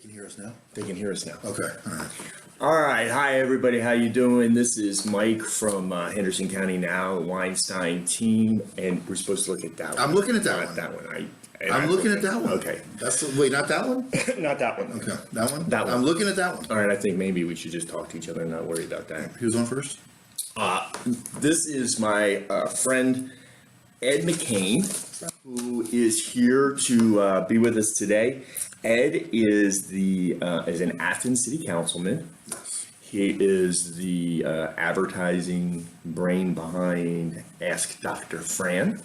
Can you hear us now? They can hear us now. Okay. All right. All right. Hi, everybody. How you doing? This is Mike from Henderson County Now, Weinstein team, and we're supposed to look at that one. I'm looking at that Not one. that one. I'm looking at that one. Okay. Wait, not that one? Not that one. Okay. That one? That one. I'm looking at that one. All right. I think maybe we should just talk to each other and not worry about that. Who's on first? This is my friend Ed McCain, who is here to be with us today. Ed is an Athens City Councilman. He is the advertising brain behind Ask Dr. Fran.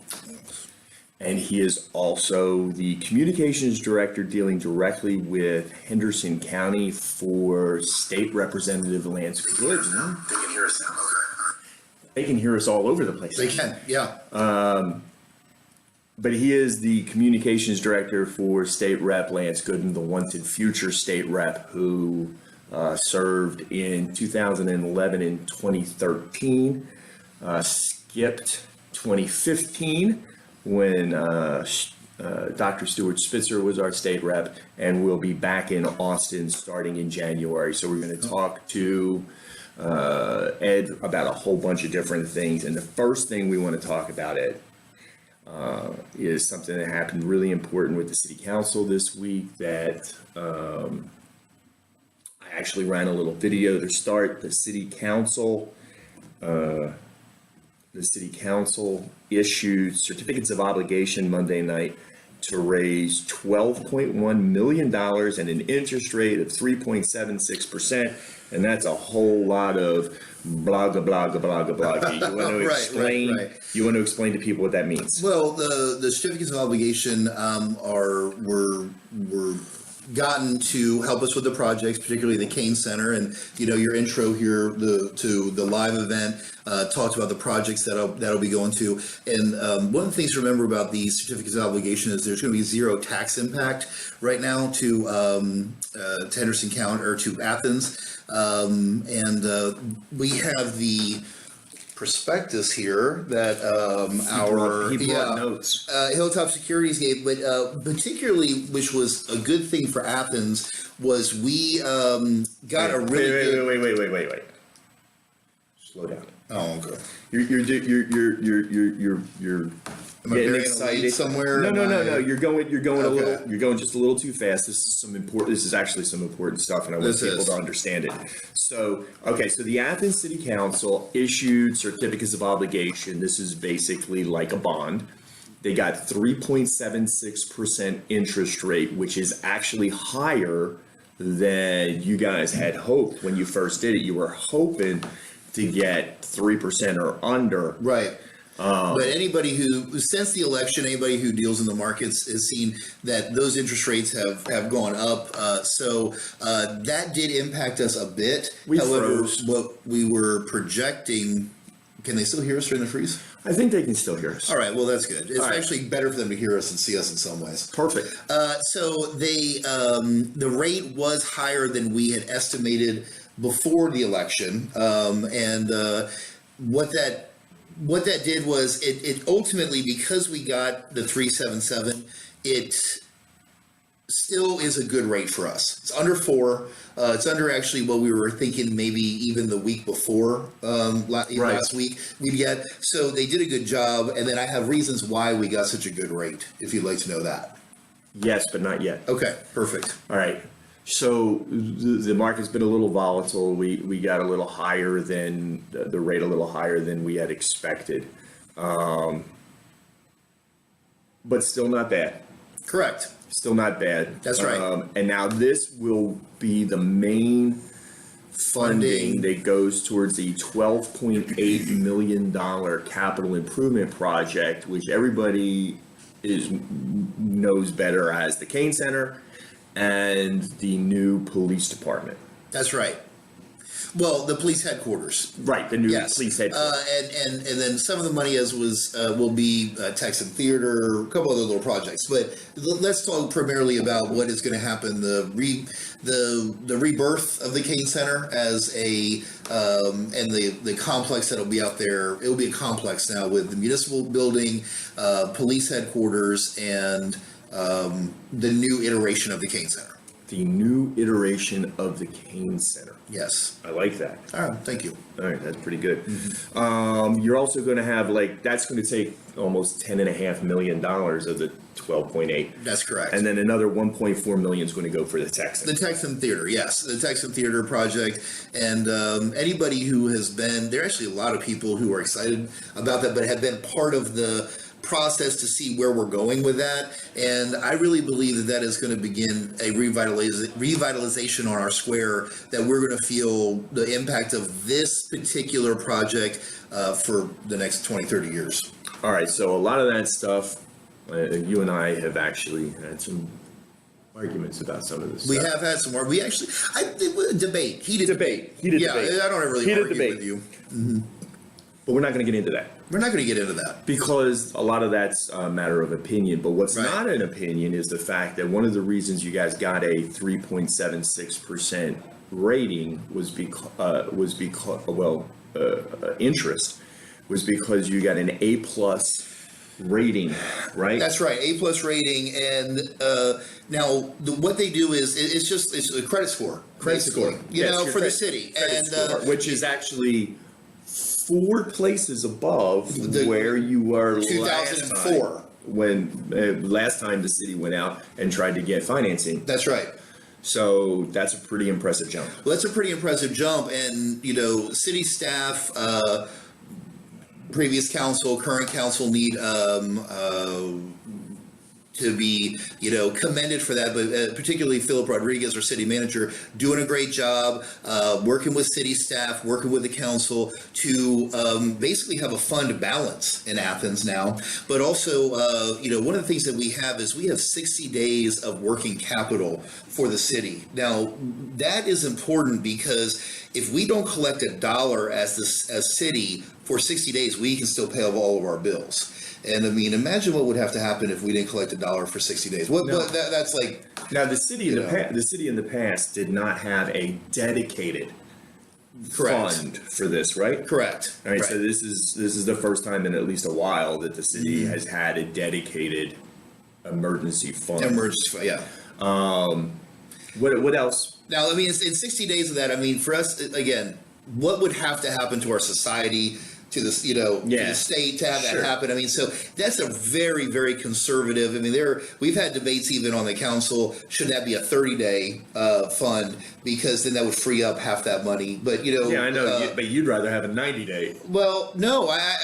And he is also the communications director dealing directly with Henderson County for State Representative Lance Good. They can hear us now. Okay. They can hear us all over the place. They can, yeah. But he is the communications director for State Rep Lance Gooden, the wanted future state rep who served in 2011 and 2013, skipped 2015 when Dr. Stuart Spitzer was our state rep, and will be back in Austin starting in January. So we're going to talk to Ed about a whole bunch of different things. And the first thing we want to talk about, Ed, is something that happened really important with the city council this week that I actually ran a little video to start. The city council issued certificates of obligation Monday night to raise $12.1 million and an interest rate of 3.76%. And that's a whole lot of blah, blah, blah, blah, blah, blah. You want to explain? Right. You want to explain to people what that means? Well, the certificates of obligation were gotten to help us with the projects, particularly the Kane Center, and your intro here to the live event talked about the projects that'll be going to. And one of the things to remember about these certificates of obligation is there's going to be zero tax impact right now to Henderson County or to Athens, and we have the prospectus here that He brought notes. Hilltop Securities gave, but particularly, which was a good thing for Athens, was we got a really Wait. Slow down. Oh, okay. You're Am I getting burying a excited lead somewhere? No. You're going a Okay. little. You're going just a little too fast. This is actually some important stuff, and I want people to understand it. So the Athens City Council issued certificates of obligation. This is basically like a bond. They got 3.76% interest rate, which is actually higher than you guys had hoped when you first did it. You were hoping to get 3% or under. Right. But anybody who, since the election, anybody who deals in the markets has seen that those interest rates have gone up. So that did impact us a bit. However, what we were projecting, can they still hear us during the freeze? I think they can still hear us. All right. Well, that's good. It's actually better for them to hear us and see us in some ways. Perfect. So the rate was higher than we had estimated before the election. And what that did was it ultimately, because we got the 3.77, it still is a good rate for us. It's under 4. It's under actually what we were thinking maybe even the week before last week we'd get. So they did a good job, and then I have reasons why we got such a good rate, if you'd like to know that. Yes, but not yet. Okay, perfect. All right. So the market's been a little volatile. We got a little higher than the rate, a little higher than we had expected, but still not bad. Correct. Still not bad. That's right. And now this will be the main funding that goes towards the $12.8 million capital improvement project, which everybody knows better as the Kane Center and the new police department. That's right. Well, the police headquarters. Right, the new police headquarters. And then some of the money will be Texan Theater, a couple other little projects. But let's talk primarily about what is going to happen, the rebirth of the Kane Center as and the complex that'll be out there. It will be a complex now with the municipal building, police headquarters, and the new iteration of the Kane Center. the new iteration of the Kane Center. Yes. I like that. All right, thank you. All right, that's pretty good. You're also going to have that's going to take almost $10.5 million of the 12.8. That's correct. And then another 1.4 million is going to go for the Texan. The Texan Theater, yes, the Texan Theater project, and anybody who has been there, are actually a lot of people who are excited about that, but have been part of the process to see where we're going with that. And I really believe that that is going to begin a revitalization on our square, that we're going to feel the impact of this particular project for the next 20, 30 years. All right, so a lot of that stuff, you and I have actually had some arguments about some of this We stuff. have had some more. We actually, debate. Heated Debate. Yeah, I don't really Heated argue debate. with you. But we're not going to get into that. We're not going to get into that. Because a lot of that's a matter of opinion. But what's Right. not an opinion is the fact that one of the reasons you guys got a 3.76% rating was interest was because you got an A+ rating, right? That's right, A+ rating, and now what they do is it's a credit score, basically, Yes, your for the credit- city, credit and score, which is actually 4 places above where you were 2004. last time the city went out and tried to get financing. That's right. So that's a pretty impressive jump. Well, that's a pretty impressive jump, and city staff, previous council, current council need to be, commended for that, but particularly Philip Rodriguez, our city manager, doing a great job, working with city staff, working with the council to basically have a fund balance in Athens now. But also, one of the things that we have is we have 60 days of working capital for the city. Now, that is important because if we don't collect a dollar as city for 60 days, we can still pay off all of our bills. And I mean, imagine what would have to happen if we didn't collect a dollar for 60 days. That's like. Now, the city in the past did not have a dedicated Correct. fund for this, right? Correct. All right, Right. so this is the first time in at least a while that the city has had a dedicated emergency fund. Emergency, yeah. What else? Now, I mean, in 60 days of that, I mean, for us, again, what would have to happen to our society, to the, to the state to have that Sure. happen? I mean, so that's a very, very conservative. I mean, we've had debates even on the council. Should that be a 30-day fund? Because then that would free up half that money. But Yeah, I know, but you'd rather have a 90-day. Well, no, I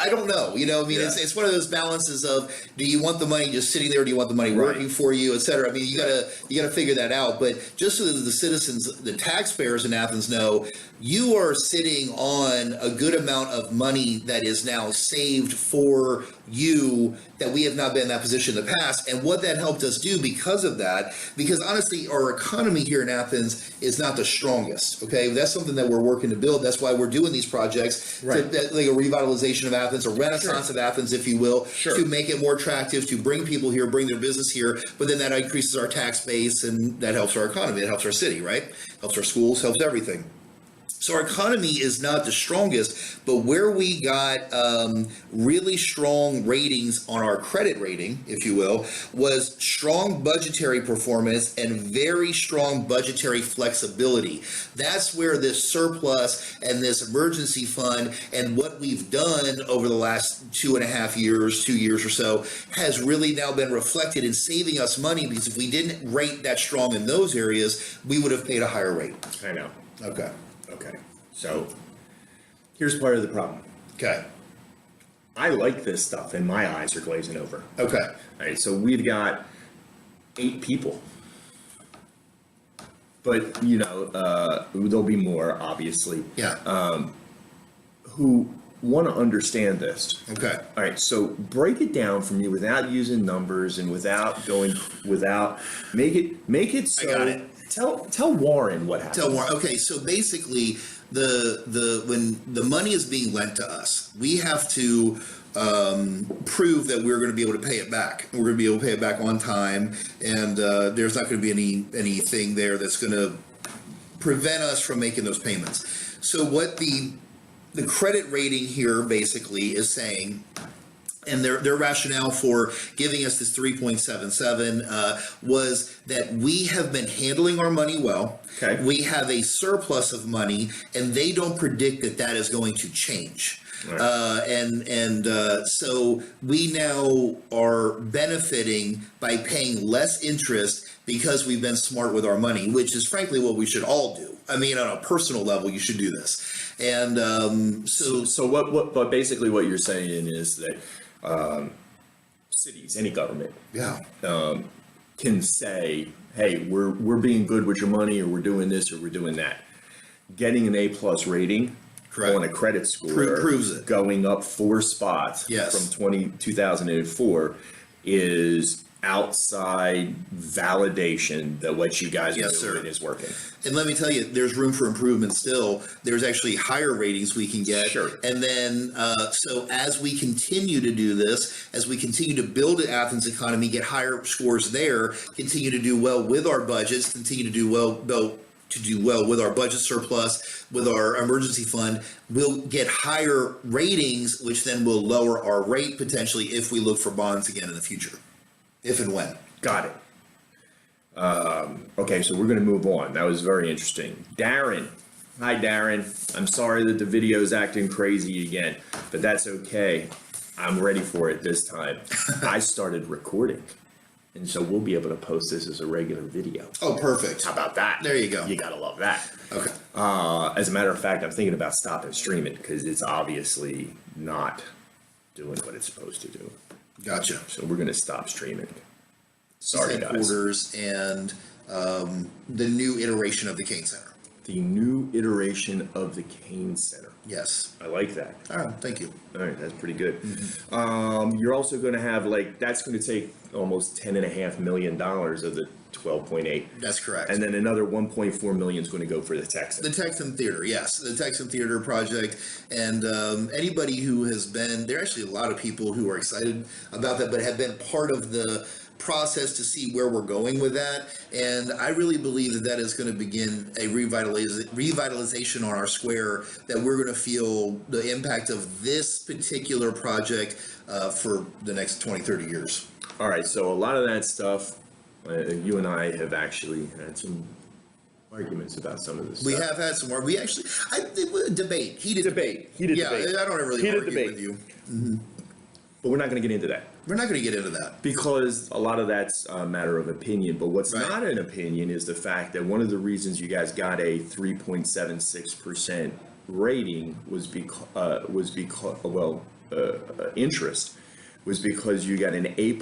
don't know. I mean, it's one of those balances of, do you want the money just sitting there? Or do you want the money working for you, et cetera? I mean, you gotta figure that out. But just so that the citizens, the taxpayers in Athens know, you are sitting on a good amount of money that is now saved for you, that we have not been in that position in the past. And what that helped us do because of that, because honestly, our economy here in Athens is not the strongest. Okay, that's something that we're working to build. That's why we're doing these projects, like a revitalization of Athens, a renaissance of Athens, if you will, to make it more attractive, to bring people here, bring their business here. But then that increases our tax base, and that helps our economy. It helps our city, right? Helps our schools, helps everything. So our economy is not the strongest, but where we got really strong ratings on our credit rating, if you will, was strong budgetary performance and very strong budgetary flexibility. That's where this surplus and this emergency fund and what we've done over the last 2.5 years, 2 years or so, has really now been reflected in saving us money, because if we didn't rate that strong in those areas, we would have paid a higher rate. I know. Okay. Okay. So here's part of the problem. Okay. I like this stuff, and my eyes are glazing over. Okay. All right. So we've got 8 people, but there'll be more, obviously. Yeah. Who want to understand this. Okay. All right, so break it down for me without using numbers and make it so. I got it. Tell Warren what happened. Tell Warren. Okay, so basically, when the money is being lent to us, we have to prove that we're going to be able to pay it back. We're going to be able to pay it back on time, and there's not going to be anything there that's going to prevent us from making those payments. So what the credit rating here basically is saying And their rationale for giving us this 3.77 was that we have been handling our money well. Okay. We have a surplus of money, and they don't predict that that is going to change. Right. So we now are benefiting by paying less interest because we've been smart with our money, which is frankly what we should all do. I mean, on a personal level, you should do this. And so what basically what you're saying is that cities, any government, can say, hey, we're being good with your money, or we're doing this, or we're doing that. Getting an A+ rating. Correct. On a credit score proves it. Going up 4 spots from 2004 is outside validation that what you guys are doing is working. And let me tell you, there's room for improvement still. There's actually higher ratings we can get. Sure. And then, so as we continue to do this, as we continue to build the Athens economy, get higher scores there, continue to do well with our budgets, continue to do well with our budget surplus, with our emergency fund, we'll get higher ratings, which then will lower our rate potentially if we look for bonds again in the future, if and when. Got it. Okay, so we're going to move on. That was very interesting. Darren. Hi, Darren. I'm sorry that the video is acting crazy again, but that's okay. I'm ready for it this time. I started recording. And so we'll be able to post this as a regular video. Oh, perfect. How about that? There you go. You gotta love that. Okay. As a matter of fact, I'm thinking about stopping streaming because it's obviously not doing what it's supposed to do. Gotcha. So we're gonna stop streaming. Sorry, guys. Headquarters and the new iteration of the Kane Center. The new iteration of the Kane Center. Yes. I like that. All right, thank you. All right, that's pretty good. You're also going to have that's going to take almost $10.5 million of the 12.8. That's correct. And then another 1.4 million is going to go for the Texan. The Texan Theater, yes, the Texan Theater project, and anybody who has been there, actually a lot of people who are excited about that, but have been part of the process to see where we're going with that. And I really believe that that is going to begin a revitalization on our square, that we're going to feel the impact of this particular project for the next 20, 30 years. All right, so a lot of that stuff, you and I have actually had some arguments about some of this We stuff. have had some more. We actually, debate. Heated debate. Heated yeah, debate. I don't really Heated argue debate. with you. Mm-hmm. But we're not going to get into that. We're not going to get into that. Because a lot of that's a matter of opinion. But what's Right. not an opinion is the fact that one of the reasons you guys got a 3.76% rating was interest was because you got an A+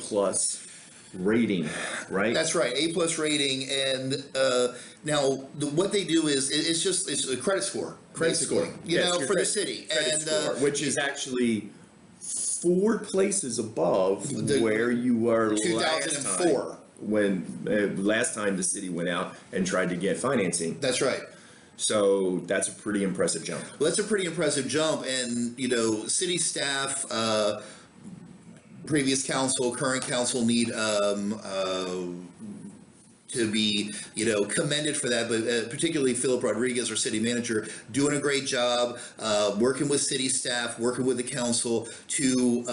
rating, right? That's right, A+ rating, and now what they do is it's a credit score, basically, you know, for the city, and score, which is actually 4 places above where you were 2004 last time the city went out and tried to get financing. That's right. So that's a pretty impressive jump. Well, that's a pretty impressive jump, and you know, city staff, previous council, current council need to be, you know, commended for that, but particularly Philip Rodriguez, our city manager, doing a great job, working with city staff, working with the council to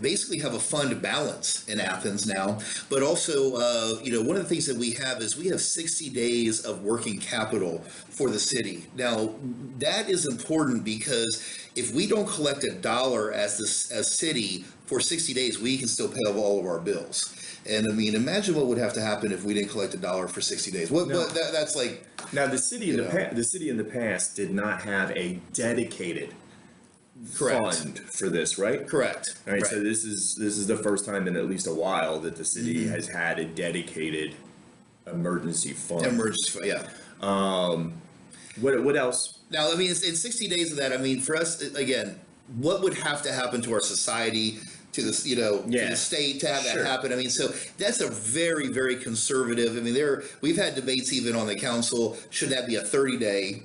basically have a fund balance in Athens now. But also, you know, one of the things that we have is we have 60 days of working capital for the city. Now, that is important because if we don't collect a dollar as city for 60 days, we can still pay all of our bills. And I mean, imagine what would have to happen if we didn't collect a dollar for 60 days. That's like. Now, the city in the past did not have a dedicated fund for this, right? Correct. All right. Right. So this is the first time in at least a while that the city has had a dedicated emergency fund. Yeah. What else? Now, I mean, in 60 days of that, I mean, for us, again, what would have to happen to our society, to this, you know, to the state to have that happen? I mean, so that's a very, very conservative. I mean, we've had debates even on the council. Should that be a 30-day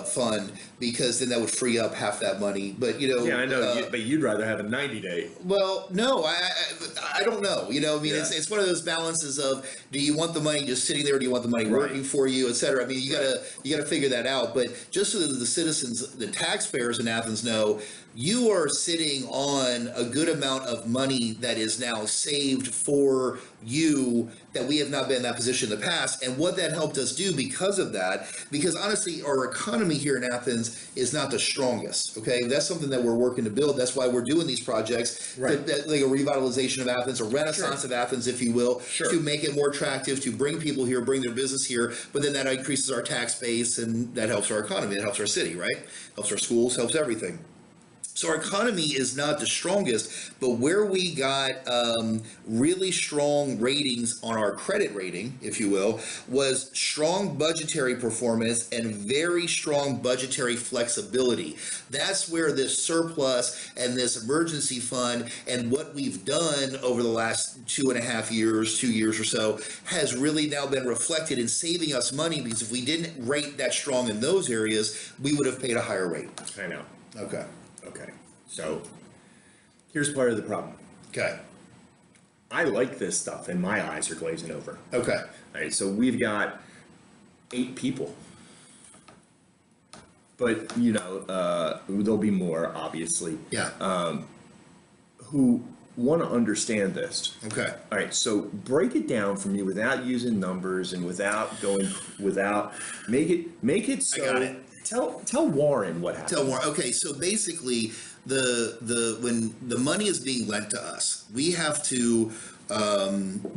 fund? Because then that would free up half that money. But you know, yeah, I know. But you'd rather have a 90-day. Well, no, I don't know. You know, I mean, it's one of those balances of, do you want the money just sitting there, or do you want the money working for you, et cetera? I mean, you gotta figure that out. But just so that the citizens, the taxpayers in Athens know, you are sitting on a good amount of money that is now saved for you that we have not been in that position in the past. And what that helped us do because of that, because honestly, our economy here in Athens is not the strongest. Okay, that's something that we're working to build. That's why we're doing these projects, Right. like a revitalization of Athens, a renaissance of Athens, if you will, to make it more attractive, to bring people here, bring their business here. But then that increases our tax base, and that helps our economy. That helps our city, right? Helps our schools, helps everything. So our economy is not the strongest, but where we got really strong ratings on our credit rating, if you will, was strong budgetary performance and very strong budgetary flexibility. That's where this surplus and this emergency fund and what we've done over the last 2.5 years, 2 years or so, has really now been reflected in saving us money, because if we didn't rate that strong in those areas, we would have paid a higher rate. I know. Okay. Okay. So here's part of the problem. Okay. I like this stuff and my eyes are glazing over. Okay. All right. So we've got 8 people, but there'll be more, obviously. Yeah. Who want to understand this. Okay. All right. So break it down for me without using numbers and make it so. I got it. Tell Warren what happened. Tell more. Okay, so basically, when the money is being lent to us, we have to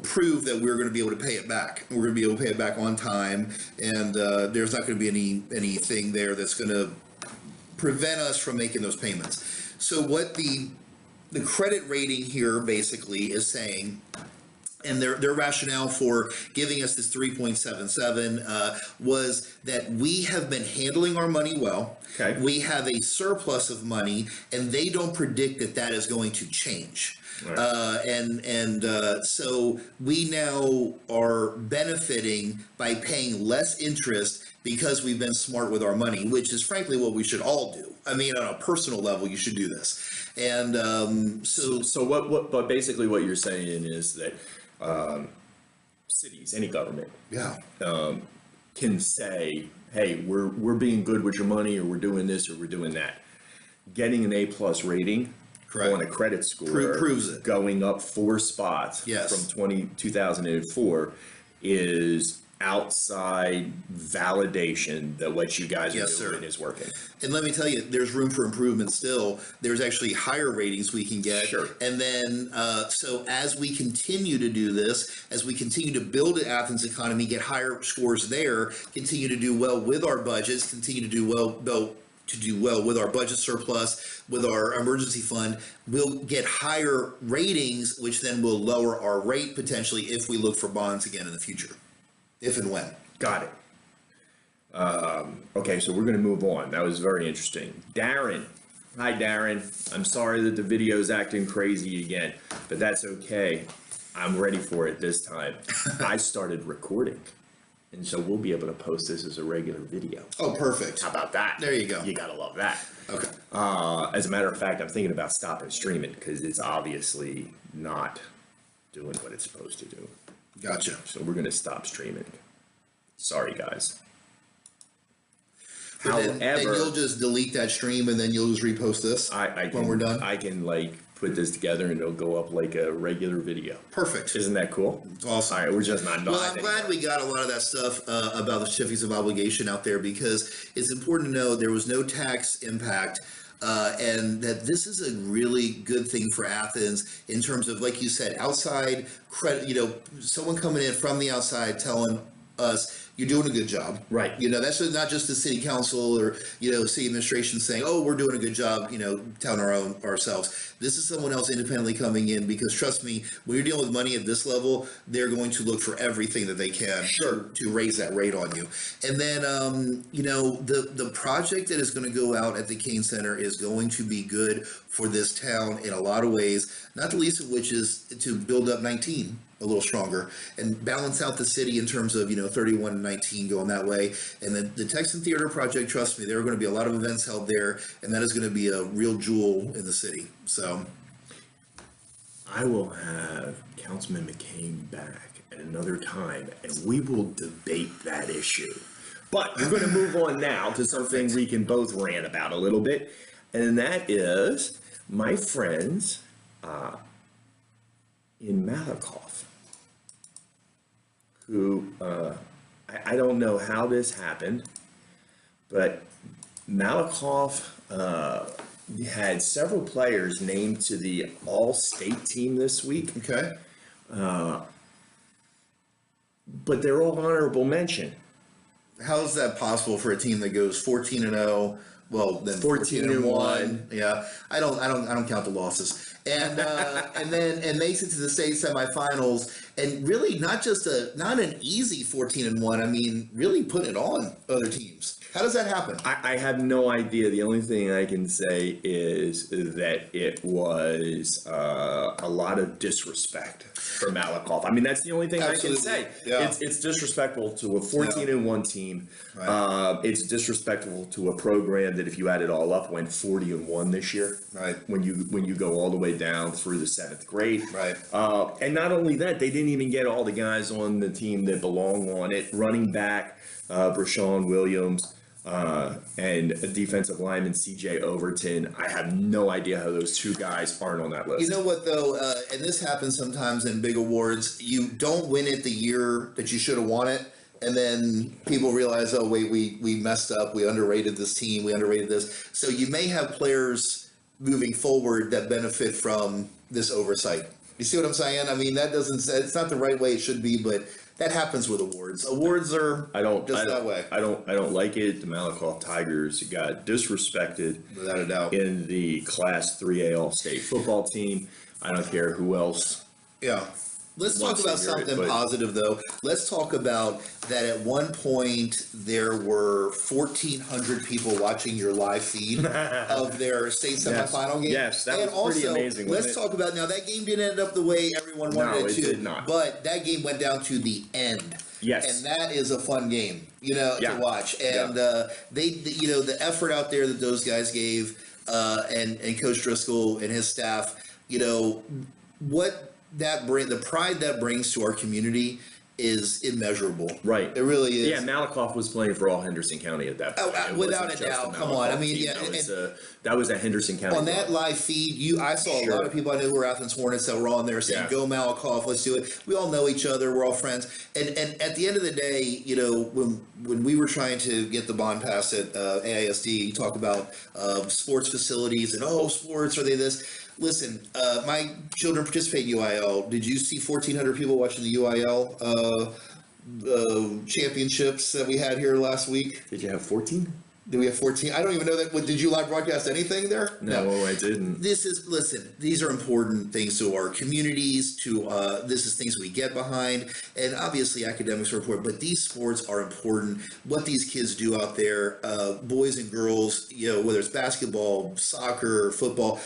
prove that we're going to be able to pay it back. We're going to be able to pay it back on time, and there's not going to be anything there that's going to prevent us from making those payments. So what the credit rating here basically is saying, and their rationale for giving us this 3.77 was that we have been handling our money well. Okay. We have a surplus of money, and they don't predict that is going to change. Right. So we now are benefiting by paying less interest because we've been smart with our money, which is frankly what we should all do. I mean, on a personal level, you should do this. And but basically what you're saying is that cities, any government, can say, hey, we're being good with your money, or we're doing this, or we're doing that. Getting an A+ rating on a credit score proves it. Going up 4 spots from 2004 is outside validation that what you guys are doing is working. And let me tell you, there's room for improvement still. There's actually higher ratings we can get. Sure. And then, so as we continue to do this, as we continue to build the Athens economy, get higher scores there, continue to do well with our budgets, continue to do well with our budget surplus, with our emergency fund, we'll get higher ratings, which then will lower our rate potentially if we look for bonds again in the future. If and when. Got it. Okay, so we're going to move on. That was very interesting. Darren. Hi, Darren. I'm sorry that the video's acting crazy again, but that's okay. I'm ready for it this time. I started recording, and so we'll be able to post this as a regular video. Oh, perfect. How about that? There you go. You got to love that. Okay. As a matter of fact, I'm thinking about stopping streaming because it's obviously not doing what it's supposed to do. Gotcha. So we're going to stop streaming. Sorry, guys. Then you'll just delete that stream and then you'll just repost this when we're done? I can put this together and it'll go up like a regular video. Perfect. Isn't that cool? It's awesome. All right, we're just not. Well, I'm glad we got a lot of that stuff about the certificates of obligation out there, because it's important to know there was no tax impact. And that this is a really good thing for Athens in terms of, like you said, outside credit, someone coming in from the outside telling us you're doing a good job. Right. That's not just the city council or, city administration saying, oh, we're doing a good job, telling ourselves. This is someone else independently coming in, because trust me, when you're dealing with money at this level, they're going to look for everything that they can to raise that rate on you. And then, the project that is going to go out at the Kane Center is going to be good for this town in a lot of ways, not the least of which is to build up 19 a little stronger and balance out the city in terms of 31 and 19 going that way. And then the Texan Theater project, trust me, there are going to be a lot of events held there, and that is going to be a real jewel in the city. So I will have Councilman McCain back at another time, and we will debate that issue. But we're going to move on now to something we can both rant about a little bit. and that is my friends in Malakoff, who I don't know how this happened, but Malakoff had several players named to the All-State team this week. Okay. But they're all honorable mention. How is that possible for a team that goes 14-0? Well, then 14-1. Yeah, I don't count the losses. And and makes it to the state semifinals, and really not an easy 14-1. I mean, really put it on other teams. How does that happen? I have no idea. The only thing I can say is that it was a lot of disrespect for Malakoff. I mean, that's the only thing Absolutely. I can say. Yeah. It's disrespectful to a 14-1 team. Right. It's disrespectful to a program that, if you add it all up, went 40-1 this year. Right. When you go all the way down through the 7th grade. Right. And not only that, they didn't even get all the guys on the team that belong on it. Running back, Brashawn Williams. And a defensive lineman, CJ Overton. I have no idea how those two guys aren't on that list. You know what, though, and this happens sometimes in big awards, you don't win it the year that you should have won it, and then people realize, oh, wait, we messed up, we underrated this team, we underrated this. So you may have players moving forward that benefit from this oversight. You see what I'm saying? I mean, it's not the right way it should be, but that happens with awards. Awards are that way. I don't like it. The Malakoff Tigers got disrespected Without a doubt. in the Class 3A All-State football team. I don't care who else. Yeah. Let's talk Once about they hear it, something but- positive, though. Let's talk about that at one point there were 1,400 people watching your live feed of their state semifinal game. Yes, that and was pretty also, amazing, let's wasn't it? talk about, now that game didn't end up the way everyone wanted No, it it to. did not. But that game went down to the end. Yes. And that is a fun game, Yeah. to watch. And the effort out there that those guys gave, and Coach Driscoll and his staff, what the pride that brings to our community is immeasurable. Right. It really is. Yeah, Malakoff was playing for all Henderson County at that point. It without wasn't a just doubt. the Come on. I Malakoff mean, team. yeah, That was a Henderson County. On that live feed, I saw a lot of people I knew who were Athens Hornets that were on there saying, Yeah. "Go Malakoff, let's do it." We all know each other. We're all friends. And at the end of the day, when we were trying to get the bond passed at AISD, you talk about sports facilities and sports, are they this? Listen, my children participate in UIL. Did you see 1,400 people watching the UIL championships that we had here last week? Did you have 14? Did we have 14? I don't even know that. Did you live broadcast anything there? No, I didn't. These are important things to our communities, this is things we get behind, and obviously academics are important, but these sports are important. What these kids do out there, boys and girls, whether it's basketball, soccer, football,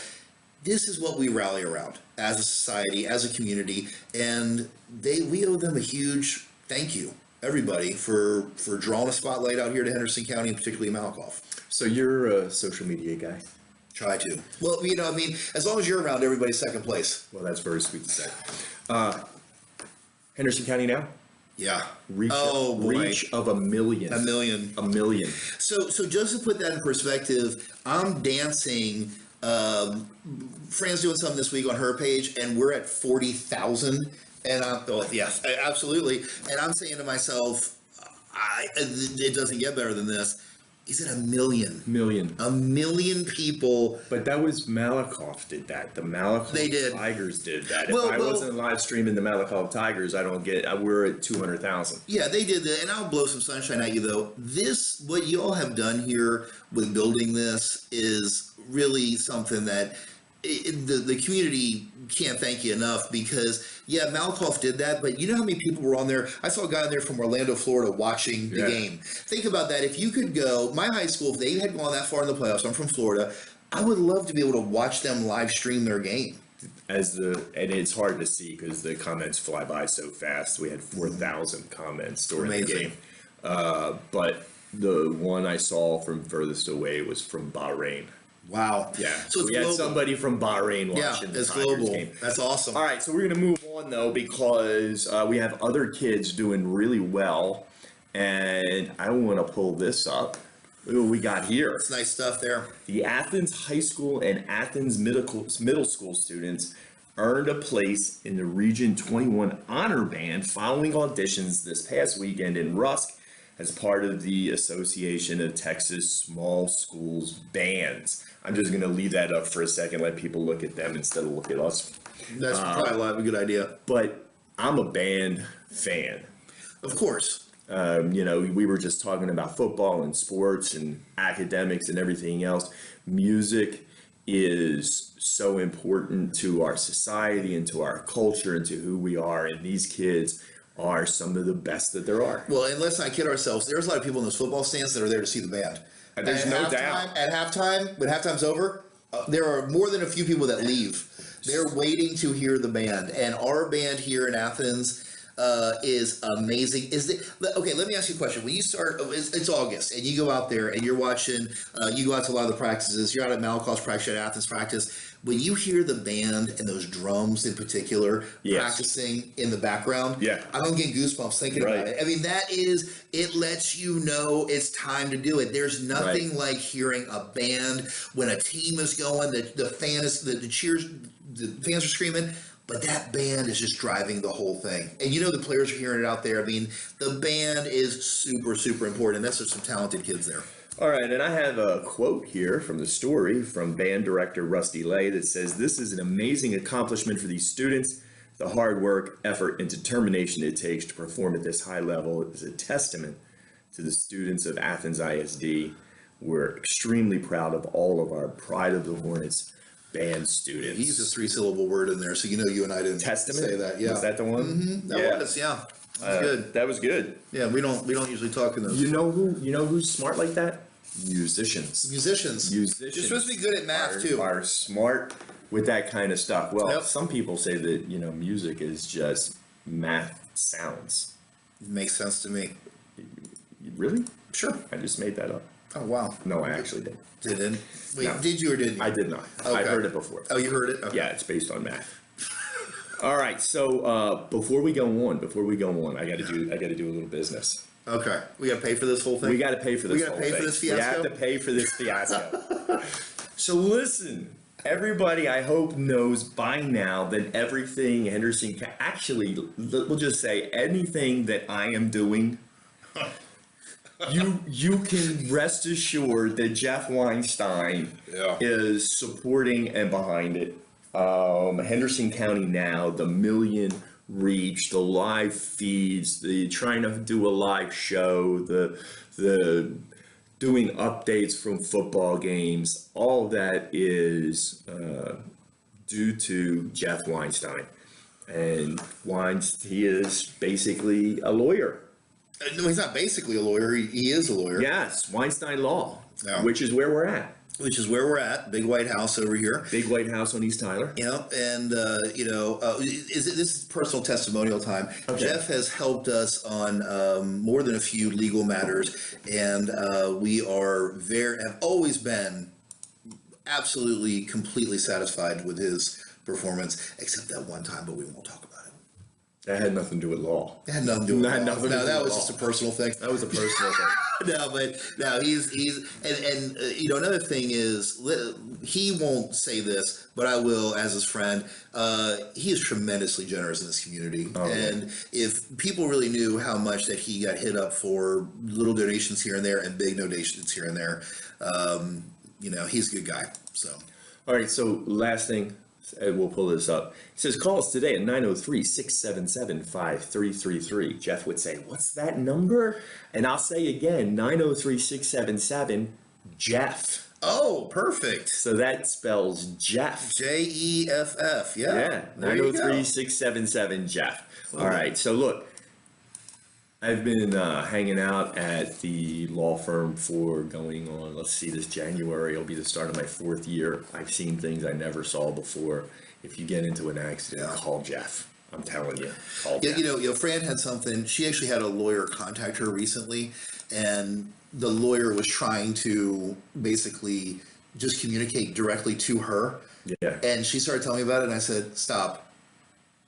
this is what we rally around as a society, as a community, and we owe them a huge thank you, everybody, for drawing a spotlight out here to Henderson County, and particularly Malakoff. So you're a social media guy? Try to. Well, as long as you're around, everybody's second place. Well, that's very sweet to say. Henderson County now? Yeah. Reach of 1 million. 1 million. 1 million. So just to put that in perspective, I'm dancing. Fran's doing something this week on her page, and we're at 40,000. And yes, absolutely. And I'm saying to myself, it doesn't get better than this. Is it 1 million? 1 million people. But that was Malakoff did that. The Malakoff Tigers did that. If I wasn't live streaming the Malakoff Tigers, we're at 200,000. Yeah, they did that. And I'll blow some sunshine at you, though. What you all have done here with building this is really something that the community can't thank you enough, because Malakoff did that, but you know how many people were on there? I saw a guy on there from Orlando, Florida watching the game. Think about that. If you could go, my high school, if they had gone that far in the playoffs, I'm from Florida, I would love to be able to watch them live stream their game. And it's hard to see because the comments fly by so fast. We had 4,000 comments during the game. But the one I saw from furthest away was from Bahrain. Wow. Yeah. So we had somebody from Bahrain watching the Tigers game. That's awesome. All right, so we're going to move on, though, because we have other kids doing really well. And I want to pull this up. Look what we got here. It's nice stuff there. The Athens High School and Athens Middle School students earned a place in the Region 21 Honor Band following auditions this past weekend in Rusk as part of the Association of Texas Small Schools Bands. I'm just going to leave that up for a second, let people look at them instead of look at us. That's probably a good idea. But I'm a band fan. Of course. We were just talking about football and sports and academics and everything else. Music is so important to our society and to our culture and to who we are. And these kids are some of the best that there are. Well, and let's not kid ourselves. There's a lot of people in those football stands that are there to see the band. There's no doubt. At halftime, when halftime's over, there are more than a few people that leave. They're waiting to hear the band. And our band here in Athens is amazing. Okay, let me ask you a question. When you start, it's August, and you go out there and you're watching, you go out to a lot of the practices, you're out at Malakoff's practice, at Athens practice. When you hear the band and those drums in particular practicing in the background, I'm getting goosebumps thinking about it. I mean, it lets you know it's time to do it. There's nothing like hearing a band when a team is going, the fans are screaming, but that band is just driving the whole thing. And the players are hearing it out there. I mean, the band is super, super important. And there's some talented kids there. All right, and I have a quote here from the story from band director Rusty Lay that says, "This is an amazing accomplishment for these students. The hard work, effort, and determination it takes to perform at this high level is a testament to the students of Athens ISD. We're extremely proud of all of our Pride of the Hornets band students." He used a 3-syllable word in there, so you and I didn't say that. Yeah, was that the one? Mm-hmm. That was, yeah. That was good. That was good. Yeah, we don't usually talk in those. You know who's smart like that? Musicians. You're supposed to be good at math too. Are smart with that kind of stuff. Well, some people say that music is just math sounds. It makes sense to me. Really? Sure. I just made that up. Oh wow. No, I actually didn't. Didn't? Wait, No. Did you or didn't you? I did not. Okay. I heard it before. Oh, you heard it? Okay. Yeah, it's based on math. All right, so before we go on, I got to do a little business. Okay, we got to pay for this whole thing. We got to pay for this. We got to pay for this fiasco. We have to pay for this fiasco. So listen, everybody, I hope knows by now that everything Henderson actually, we'll just say anything that I am doing. You can rest assured that Jeff Weinstein is supporting and behind it. Henderson County Now, the million reach, the live feeds, the trying to do a live show, the doing updates from football games, all that is due to Jeff Weinstein. And he is basically a lawyer. No, he's not basically a lawyer. He is a lawyer. Yes, Weinstein Law, which is where we're at. Big White House over here. Big White House on East Tyler. Yeah, and this is personal testimonial time. Okay. Jeff has helped us on more than a few legal matters, and we have always been absolutely, completely satisfied with his performance, except that one time, but we won't talk about it. That had nothing to do with law. It had nothing to do with law. No, that was just a personal thing. That was a personal thing. He's another thing is, he won't say this, but I will as his friend. He is tremendously generous in this community. And if people really knew how much that he got hit up for little donations here and there and big donations here and there, he's a good guy. So, all right. So last thing. We'll pull this up. It says, call us today at 903-677-5333. Jeff would say, what's that number? And I'll say again, 903-677-JEFF. Oh, perfect. So that spells Jeff. Jeff. Yeah. 903-677-JEFF. All right. So look, I've been hanging out at the law firm for going on, this January will be the start of my 4th year. I've seen things I never saw before. If you get into an accident, call Jeff. I'm telling you, call Jeff. Fran had something. She actually had a lawyer contact her recently, and the lawyer was trying to basically just communicate directly to her. Yeah. And she started telling me about it, and I said, stop.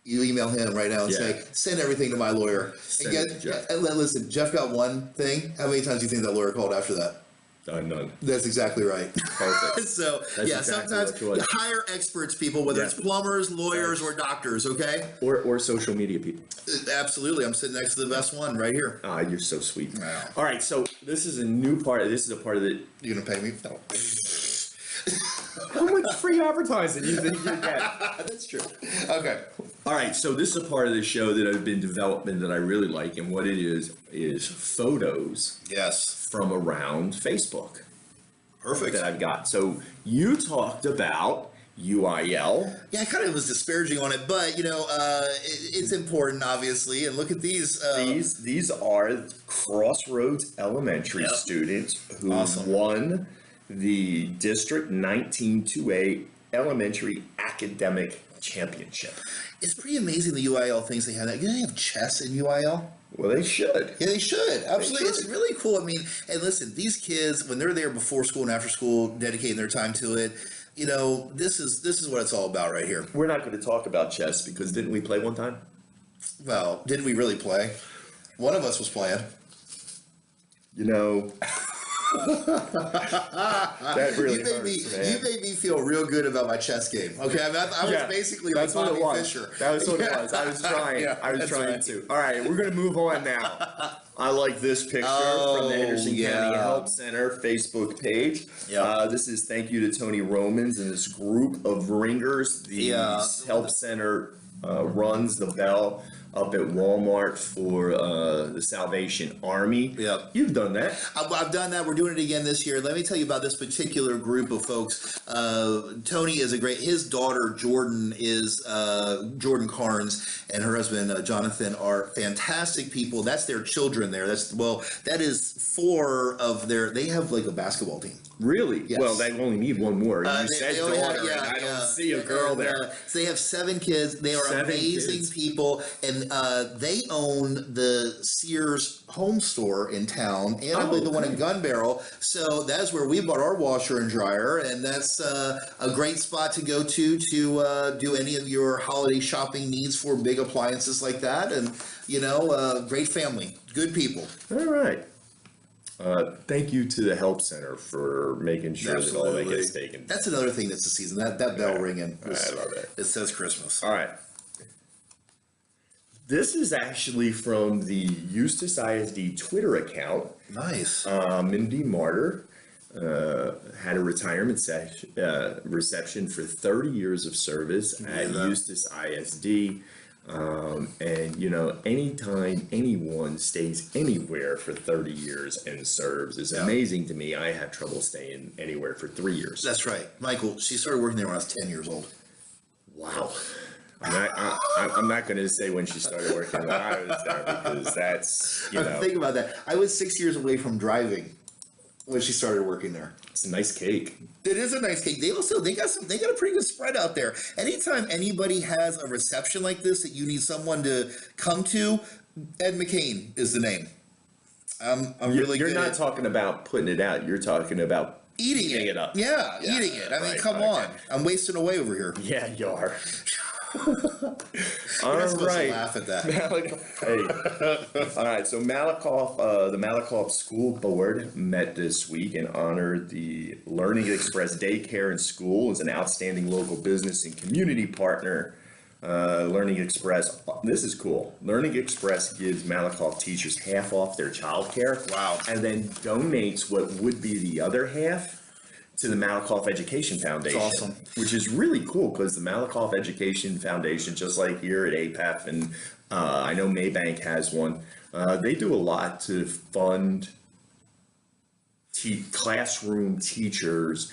You email him right now and say, send everything to my lawyer. Send it to Jeff. Listen, Jeff got one thing. How many times do you think that lawyer called after that? None. That's exactly right. Perfect. So That's yeah, exactly sometimes what you want. you hire experts, people, whether it's plumbers, lawyers, or doctors. Okay. Or social media people. Absolutely, I'm sitting next to the best one right here. Ah, you're so sweet. Wow. All right, so this is a new part. This is a part of the. You gonna pay me? No. How much free advertising do you think you're getting? That's true. Okay. All right, so this is a part of the show that I've been developing that I really like, and what it is photos Yes. from around Facebook Perfect. that I've got. So you talked about UIL. Yeah, I kind of was disparaging on it, but it's important, obviously. And look at these. These are Crossroads Elementary Yep. students who Awesome. won the District 19-2A Elementary Academic Championship. It's pretty amazing the UIL things they have. They have chess in UIL. Well, they should. Yeah, they should. Absolutely. They should. It's really cool. I mean, and listen, these kids, when they're there before school and after school, dedicating their time to it, this is what it's all about right here. We're not going to talk about chess because didn't we play one time? Well, did we really play? One of us was playing. That really hurts, man. You made me feel real good about my chess game. Okay, I was basically like Bobby Fischer. That was what it was. I was trying. Yeah, I was that's trying right. to. All right, we're going to move on now. I like this picture from the Henderson County yeah. Help Center Facebook page. Yeah. This is thank you to Tony Romans and this group of ringers. The Help Center runs the bell up at Walmart for the Salvation Army. Yep. You've done that. I've done that. We're doing it again this year. Let me tell you about this particular group of folks. Tony is his daughter Jordan is Jordan Carnes, and her husband Jonathan are fantastic people. That's their children there. That is four of they have like a basketball team. Really? Yes. Well, they only need one more. You said they only daughter, have- and I don't see a girl and, there. So they have 7 kids. They are 7 amazing kids. people, and they own the Sears home store in town, and I believe the one in Gun Barrel. So that's where we bought our washer and dryer, and that's a great spot to go to do any of your holiday shopping needs for big appliances like that. And great family, good people. All right. Thank you to the Help Center for making sure that all that gets taken. That's another thing that's the season. That bell ringing. I love it. It says Christmas. All right. This is actually from the Eustis ISD Twitter account. Nice. Mindy Martyr had a retirement reception for 30 years of service at Eustis ISD. And anytime anyone stays anywhere for 30 years and serves is amazing to me. I have trouble staying anywhere for 3 years. That's right. Michael, she started working there when I was 10 years old. Wow. I'm not going to say when she started working when I was there because that's, Think about that. I was 6 years away from driving when she started working there. it's a nice cake. It is a nice cake. They got a pretty good spread out there. Anytime anybody has a reception like this that you need someone to come to, Ed McCain is the name. You're not talking about putting it out. You're talking about eating it up. Yeah, eating it. I mean, right, come on. I'm wasting away over here. Yeah, you are. You're not supposed to laugh at that. All right. So the Malakoff School Board met this week and honored the Learning Express Daycare and School as an outstanding local business and community partner. Learning Express, this is cool. Learning Express gives Malakoff teachers half off their childcare. Wow. And then donates what would be the other half to the Malakoff Education Foundation. That's awesome. Which is really cool because the Malakoff Education Foundation, just like here at APEF, and I know Maybank has one, they do a lot to fund classroom teachers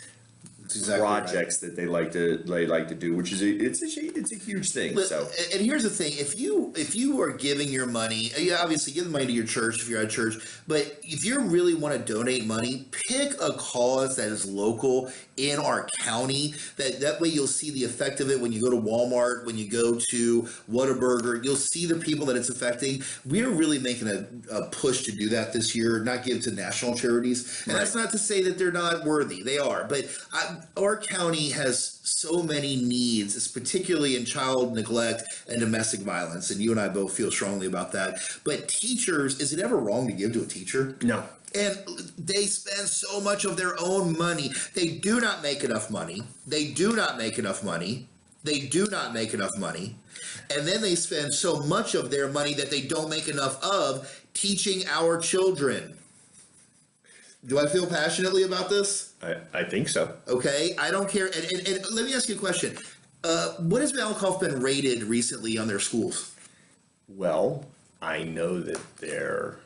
projects that they like to do, which is it's a huge thing. So, and here's the thing: if you are giving your money, you obviously give the money to your church if you're at church. But if you really want to donate money, pick a cause that is local in our county. That way, you'll see the effect of it when you go to Walmart, when you go to Whataburger. You'll see the people that it's affecting. We're really making a push to do that this year, not give to national charities. And that's not to say that they're not worthy; they are. But our county has so many needs, it's particularly in child neglect and domestic violence, and you and I both feel strongly about that. But teachers, is it ever wrong to give to a teacher? no. And they spend so much of their own money. They do not make enough money. They do not make enough money. They do not make enough money. And then they spend so much of their money that they don't make enough of teaching our children. Do I feel passionately about this? I think so. Okay, I don't care. And let me ask you a question. What has Malakoff been rated recently on their schools? Well, I know that their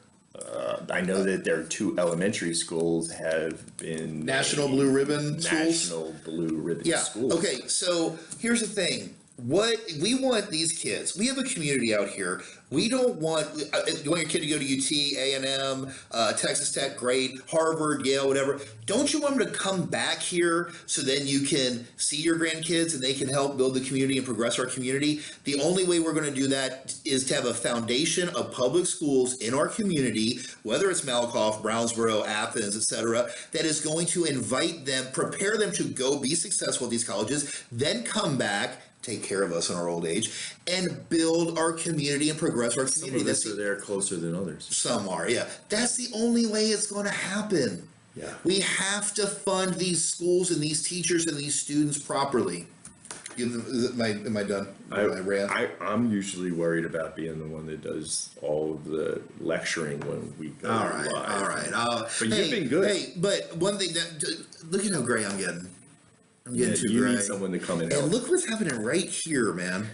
two elementary schools have been National Blue Ribbon schools? National Blue Ribbon schools. Okay, so here's the thing. What we want these kids, we have a community out here. We don't want, you want your kid to go to UT, A&M, Texas Tech, great, Harvard, Yale, whatever. Don't you want them to come back here so then you can see your grandkids and they can help build the community and progress our community? The only way we're going to do that is to have a foundation of public schools in our community, whether it's Malakoff, Brownsboro, Athens, etc., that is going to invite them, prepare them to go be successful at these colleges, then come back, take care of us in our old age, and build our community and progress our community. Some of us are there closer than others. Some are, yeah. That's the only way it's going to happen. Yeah. We have to fund these schools and these teachers and these students properly. Am I done? I'm usually worried about being the one that does all of the lecturing when we go live. All right. But you've been good. Hey, but one thing look at how gray I'm getting. I'm getting too you gray. need someone to come and help. And look what's happening right here, man.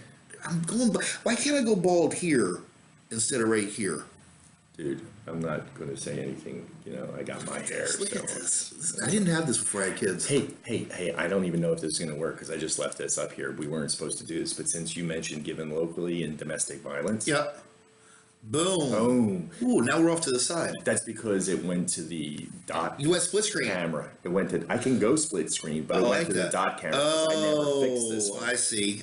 I'm going. Why can't I go bald here instead of right here? Dude, I'm not going to say anything. I got my hair. Look at this. I didn't have this before I had kids. Hey, I don't even know if this is going to work because I just left this up here. We weren't supposed to do this, but since you mentioned given locally and domestic violence. Yep. Boom. Boom. Ooh, now we're off to the side. That's because it went to the dot. You went split screen. Camera. It went to. I can go split screen, but it went to the dot camera. I never fixed this one. I see.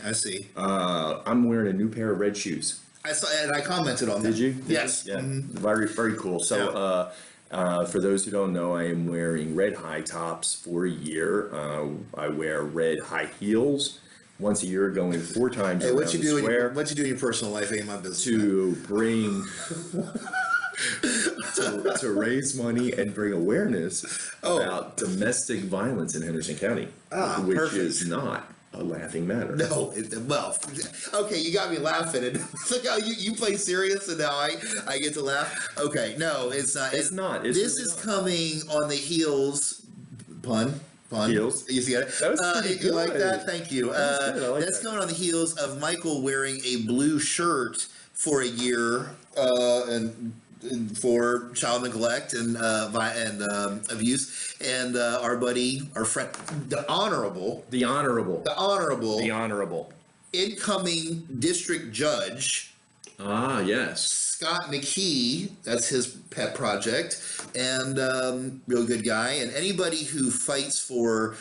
I'm wearing a new pair of red shoes. I saw, and I commented on that. Did you? Yes. Yeah. Very, very cool. So, for those who don't know, I am wearing red high tops for a year. I wear red high heels once a year, going 4 times around what you the do square. What you do in your personal life ain't my business. To bring to raise money and bring awareness about domestic violence in Henderson County, which perfect. is not a laughing matter. No, well, okay, you got me laughing, and look how you play serious, and now I get to laugh. Okay, no, it's not. It's not. This is coming on the heels. Pun. Heels. You see it? That was pretty You good. like that? Thank you. That's that. coming on the heels of Michael wearing a blue shirt for a year, and for child neglect and abuse, and our buddy, our friend, the honorable incoming district judge. Yes. Scott McKee, that's his pet project, and real good guy. And anybody who fights for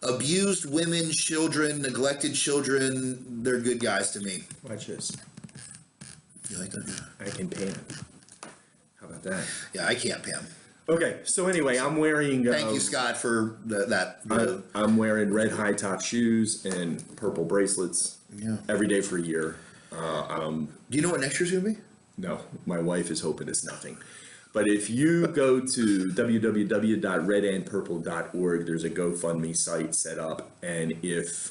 abused women, children, neglected children, they're good guys to me. Watch this. You like that? I can pan. How about that? Yeah, I can't, Pam. Okay, so anyway, I'm wearing. Thank you, Scott, for that. I'm wearing red high top shoes and purple bracelets. Yeah. Every day for a year. Do you know what next year's gonna be? No, my wife is hoping it's nothing. But if you go to www.redandpurple.org, there's a GoFundMe site set up, and if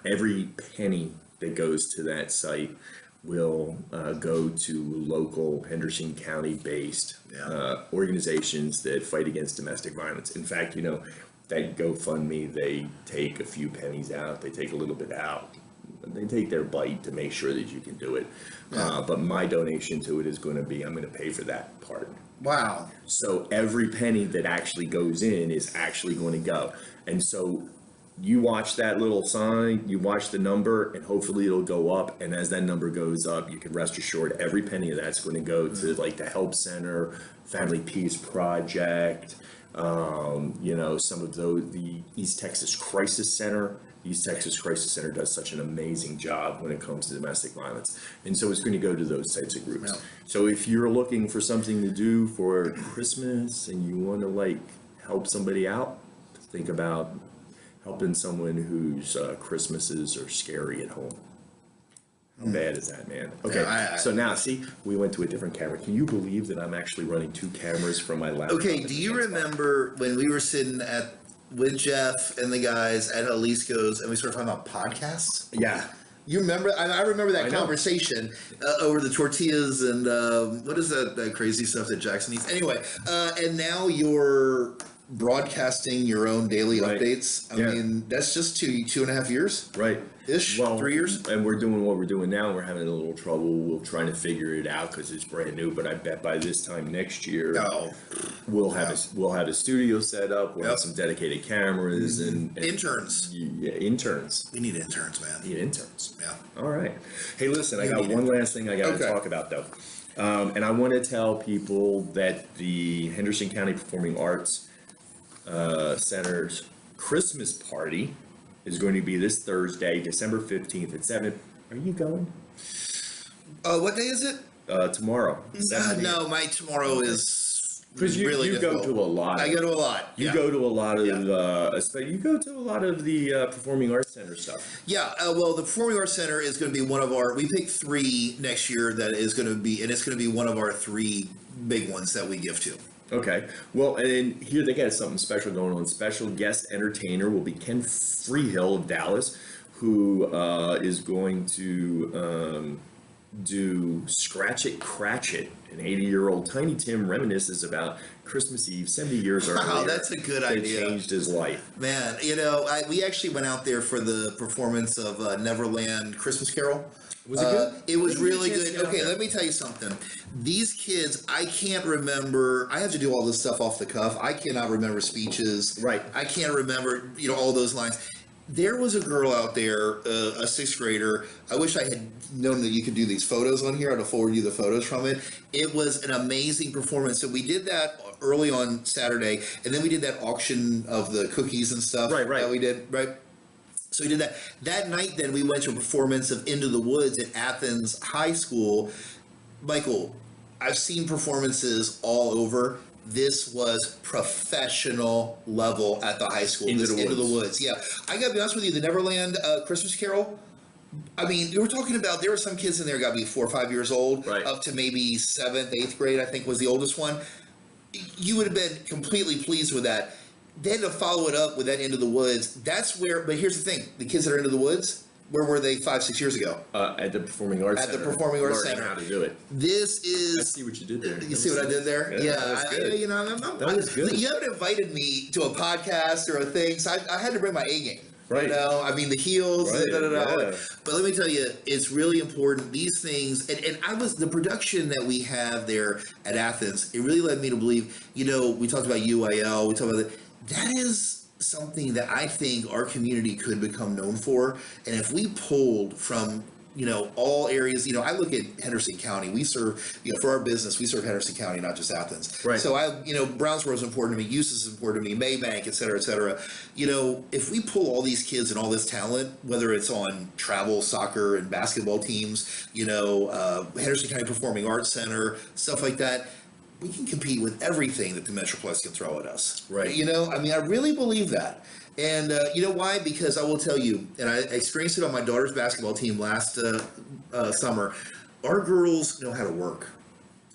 every penny that goes to that site will go to local Henderson County based organizations that fight against domestic violence. In fact, that GoFundMe, they take a few pennies out, they take a little bit out. They take their bite to make sure that you can do it. But my donation to it is going to be, I'm going to pay for that part. Wow. So every penny that actually goes in is actually going to go. And so you watch that little sign, you watch the number, and hopefully it'll go up. And as that number goes up, you can rest assured every penny of that's going to go to like the Help Center, Family Peace Project, some of the East Texas Crisis Center. East Texas Crisis Center does such an amazing job when it comes to domestic violence. And so it's going to go to those types of groups. Yeah. So if you're looking for something to do for Christmas and you want to help somebody out, think about helping someone whose Christmases are scary at home. How bad is that, man? Okay, Yeah, so now, see, we went to a different camera. Can you believe that I'm actually running 2 cameras from my laptop? Okay, do you remember when we were sitting with Jeff and the guys at Jalisco's and we started talking about podcasts? Yeah. You remember? I remember that I know. conversation over the tortillas and what is that crazy stuff that Jackson eats? Anyway, and now you're broadcasting your own daily updates. I mean, that's just 2.5 years, Right. ish, 3 years. And we're doing what we're doing now. We're having a little trouble. We're trying to figure it out because it's brand new. But I bet by this time next year, we'll have a studio set up. We'll have some dedicated cameras and Interns. Yeah, interns. We need interns, man. Need interns. Yeah. All right. Hey, listen, I got one last thing I got to talk about, though. And I want to tell people that the Henderson County Performing Arts Center's Christmas party is going to be this Thursday, December 15th at 7. Are you going? What day is it? Tomorrow. No, my tomorrow is because you really go difficult. to a lot. I go to a lot. You go to a lot of you go to a lot of the Performing Arts Center stuff. Yeah, well, the Performing Arts Center is going to be one of our. We picked 3 next year that is going to be, and it's going to be one of our 3 big ones that we give to. Okay. Well, and here they got something special going on. Special guest entertainer will be Ken Freehill of Dallas, who is going to do Scratch It, Cratch It. An 80-year-old Tiny Tim reminisces about Christmas Eve 70 years earlier. Wow, that's a good idea. It changed his life. Man, we actually went out there for the performance of Neverland Christmas Carol. Was it good? It was really good. Okay, let me tell you something. These kids, I can't remember. I have to do all this stuff off the cuff. I cannot remember speeches. Right. I can't remember, all those lines. There was a girl out there, a 6th grader. I wish I had known that you could do these photos on here. I'd have forwarded you the photos from it. It was an amazing performance. So we did that early on Saturday, and then we did that auction of the cookies and stuff. Right. That we did, right? So we did that. That night, then, we went to a performance of Into the Woods at Athens High School. Michael, I've seen performances all over. This was professional level at the high school. Into the Woods. Yeah. I got to be honest with you, the Neverland Christmas Carol, I mean, you were talking about, there were some kids in there got to be 4 or 5 years old, up to maybe 7th, 8th grade, I think was the oldest one. You would have been completely pleased with that. Then to follow it up with that Into the Woods, that's where, but here's the thing, the kids that are Into the Woods, where were they 5-6 years ago? At the Performing Arts Center. At the Performing Arts Center. How to do it. This is... I see what you did there. You see what I did there? Yeah. That was good. You haven't invited me to a podcast or a thing, so I had to bring my A game. Right. I mean, the heels, right. Yeah. But let me tell you, it's really important. These things, and the production that we have there at Athens, it really led me to believe, we talked about UIL, we talked about that is something that I think our community could become known for. And if we pulled from, all areas, I look at Henderson County, we serve, for our business, we serve Henderson County, not just Athens. Right. So Brownsboro is important to me, Eustis is important to me, Maybank, et cetera, et cetera. If we pull all these kids and all this talent, whether it's on travel, soccer, and basketball teams, Henderson County Performing Arts Center, stuff like that, we can compete with everything that the Metroplex can throw at us. Right. I really believe that. And you know why? Because I will tell you, and I experienced it on my daughter's basketball team last summer, our girls know how to work.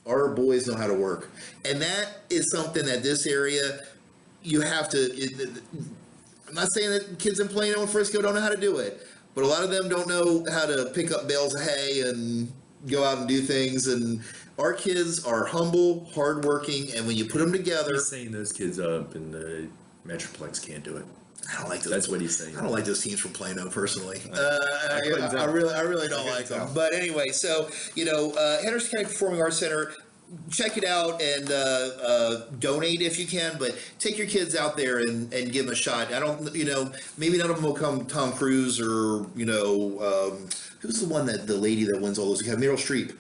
Our boys know how to work. And that is something that this area, you have to, I'm not saying that kids in Plano and Frisco don't know how to do it, but a lot of them don't know how to pick up bales of hay and go out and do things. And our kids are humble, hardworking, and when you put them together... He's saying those kids up in the Metroplex can't do it. I don't like those. That's what he's saying. I don't like those teams from Plano personally. I really don't like them. But anyway, so Henderson County Performing Arts Center, check it out and donate if you can. But take your kids out there and give them a shot. I don't, maybe none of them will come Tom Cruise or who's the one that the lady that wins all those? Meryl Streep.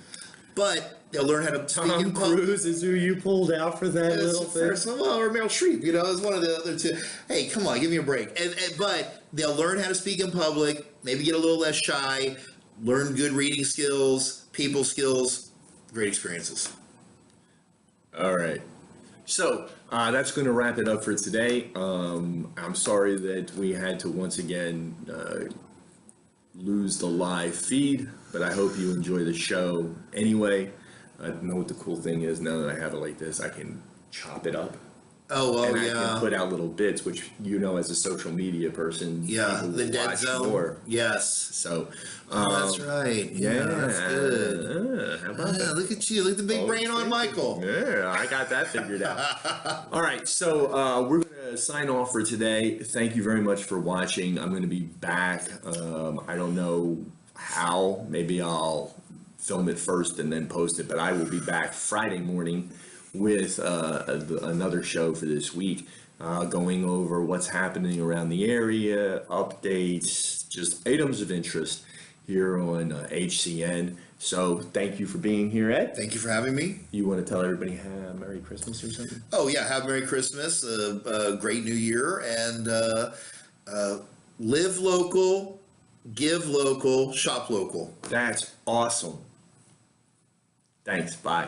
But they'll learn how to speak in Tom Cruise is who you pulled out for that little thing. Or Meryl Streep, is one of the other two. Hey, come on, give me a break. But they'll learn how to speak in public, maybe get a little less shy, learn good reading skills, people skills, great experiences. All right. So that's going to wrap it up for today. I'm sorry that we had to once again lose the live feed, but I hope you enjoy the show anyway. I know what the cool thing is now that I have it like this, I can chop it up. Oh, well, And I yeah. can put out little bits, which as a social media person, Yeah, people the will dead watch zone. more. Yes. So, That's right. Yeah, that's good. How about that? Look at you. Look at the big brain on Michael. Yeah, I got that figured out. All right, so we're going to sign off for today. Thank you very much for watching. I'm going to be back. I don't know how. Maybe I'll film it first and then post it, but I will be back Friday morning with another show for this week, going over what's happening around the area, updates, just items of interest here on HCN. So thank you for being here, Ed. Thank you for having me. You want to tell everybody Merry Christmas or something? Oh, yeah. Have Merry Christmas, a great New Year, and live local, give local, shop local. That's awesome. Thanks. Bye.